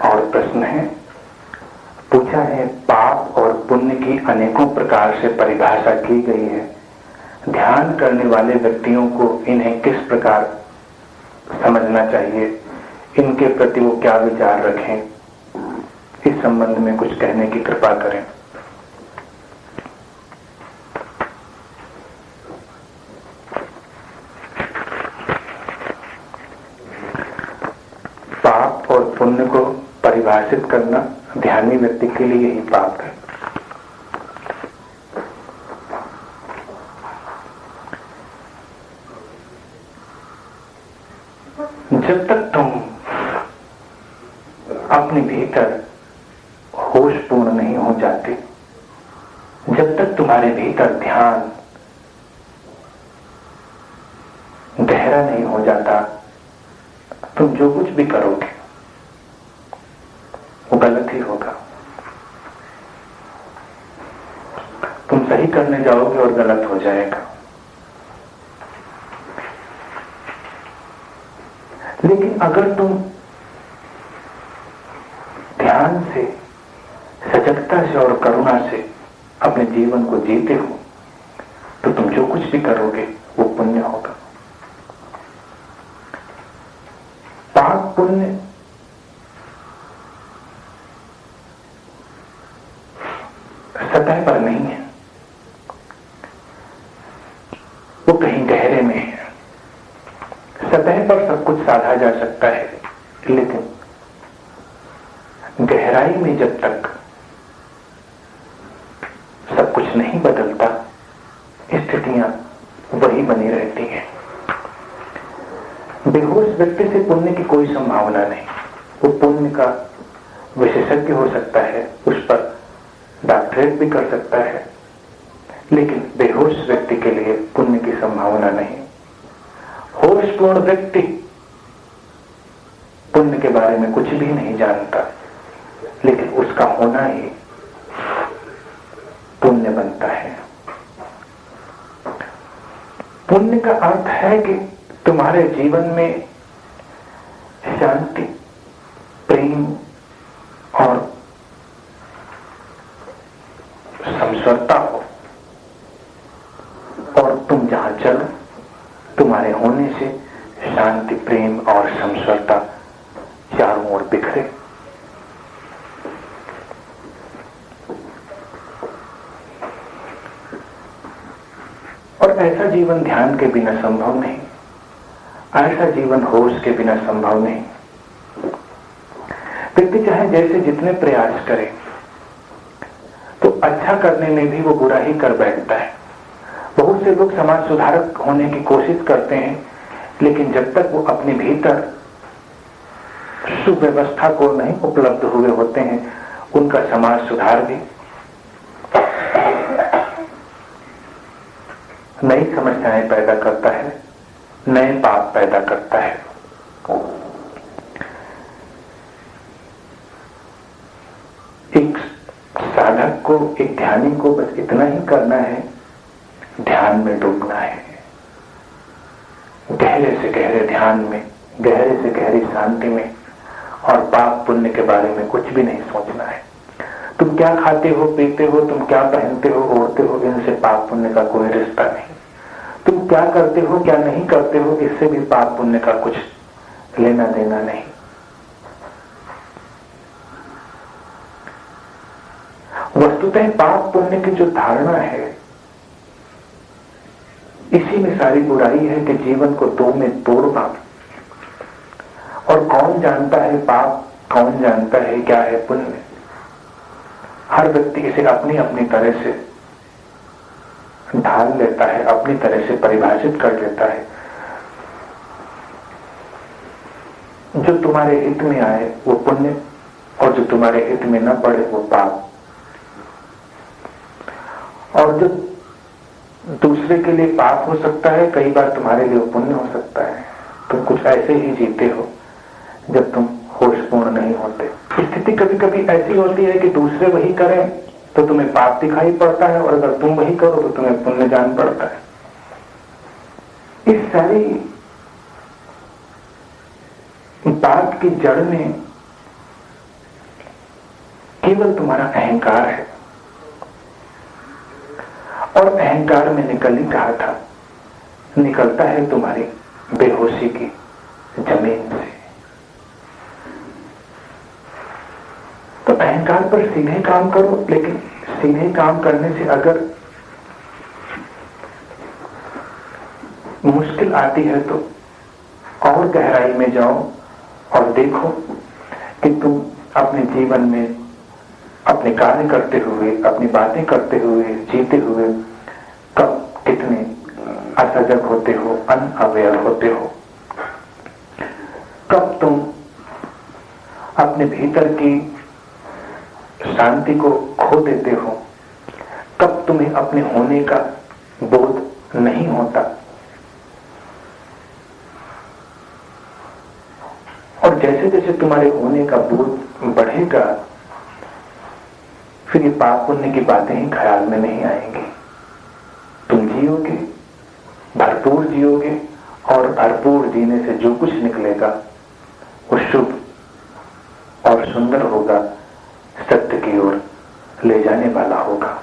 और प्रश्न है, पूछा है, पाप और पुण्य की अनेकों प्रकार से परिभाषा की गई है। ध्यान करने वाले व्यक्तियों को इन्हें किस प्रकार समझना चाहिए, इनके प्रति वो क्या विचार रखें, इस संबंध में कुछ कहने की कृपा करें। पाप और पुण्य को परिभाषित करना ध्यानी व्यक्ति के लिए ही पाप है। जब तक तुम अपने भीतर होशपूर्ण नहीं हो जाते, जब तक तुम्हारे भीतर ध्यान गहरा नहीं हो जाता, तुम जो कुछ भी करोगे वो गलत ही होगा। तुम सही करने जाओगे और गलत हो जाएगा। लेकिन अगर तुम ध्यान से, सजगता से और करुणा से अपने जीवन को जीते हो, तो तुम जो कुछ भी करोगे वो पुण्य होगा। पाप पुण्य सतह पर नहीं है, वो कहीं गहरे में है। सतह पर सब कुछ साधा जा सकता है, लेकिन गहराई में जब तक सब कुछ नहीं बदलता, स्थितियां वही बनी रहती हैं। बेहोश व्यक्ति से पुण्य की कोई संभावना नहीं। वो पुण्य का विशेषज्ञ हो सकता है, उस पर डॉक्टरेट भी कर सकता है, लेकिन बेहोश व्यक्ति के लिए पुण्य की संभावना नहीं। होशपूर्ण व्यक्ति पुण्य के बारे में कुछ भी नहीं जानता, लेकिन उसका होना ही पुण्य बनता है। पुण्य का अर्थ है कि तुम्हारे जीवन में शांति, प्रेम और समझौता हो, और तुम जहां चलो, तुम्हारे होने से शांति, प्रेम और समझौता चारों ओर बिखरे। और ऐसा जीवन ध्यान के बिना संभव नहीं, ऐसा जीवन होश के बिना संभव नहीं। व्यक्ति चाहे जैसे जितने प्रयास करे, तो अच्छा करने में भी वो बुरा ही कर बैठता है। बहुत से लोग समाज सुधारक होने की कोशिश करते हैं, लेकिन जब तक वो अपने भीतर सुव्यवस्था को नहीं उपलब्ध हुए होते हैं, उनका समाज सुधार भी नई समस्याएं पैदा करता है, नए पाप पैदा करता है। एक साधक को, एक ध्यानी को बस इतना ही करना है, ध्यान में डूबना है, गहरे से गहरे ध्यान में, गहरे से गहरी शांति में, और पाप पुण्य के बारे में कुछ भी नहीं सोचना है। तुम क्या खाते हो, पीते हो, तुम क्या पहनते हो, ओढ़ते हो, इनसे पाप पुण्य का कोई रिश्ता नहीं। तुम क्या करते हो, क्या नहीं करते हो, इससे भी पाप पुण्य का कुछ लेना देना नहीं। वस्तुतः पाप पुण्य की जो धारणा है, इसी में सारी बुराई है कि जीवन को दो में तोड़ना। और कौन जानता है पाप, कौन जानता है क्या है पुण्य। हर व्यक्ति इसे अपनी अपनी तरह से ढाल लेता है, अपनी तरह से परिभाषित कर लेता है। जो तुम्हारे हित में आए वो पुण्य, और जो तुम्हारे हित में न पड़े वो पाप। और जो दूसरे के लिए पाप हो सकता है, कई बार तुम्हारे लिए पुण्य हो सकता है। तुम कुछ ऐसे ही जीते हो जब तुम होशपूर्ण नहीं होते। स्थिति कभी कभी ऐसी होती है कि दूसरे वही करें तो तुम्हें पाप दिखाई पड़ता है, और अगर तुम वही करो तो तुम्हें पुण्य जान पड़ता है। इस सारी बात की जड़ में केवल तुम्हारा अहंकार है। और अहंकार में निकल ही कहा था, निकलता है तुम्हारी बेहोशी की जमीन से। तो अहंकार पर सीधे काम करो, लेकिन सीधे काम करने से अगर मुश्किल आती है तो और गहराई में जाओ और देखो कि तुम अपने जीवन में अपने कार्य करते हुए, अपनी बातें करते हुए, जीते हुए कब कितने असजग होते हो, अनअवेयर होते हो। कब तुम अपने भीतर की शांति को खो देते हो, कब तुम्हें अपने होने का बोध नहीं होता। और जैसे जैसे तुम्हारे होने का बोध बढ़ेगा, फिर ये पाप पुण्य की बातें ही ख्याल में नहीं आएंगी। तुम जियोगे, भरपूर जियोगे, और भरपूर जीने से जो कुछ निकलेगा वो शुभ और सुंदर होगा, सत्य की ओर ले जाने वाला होगा।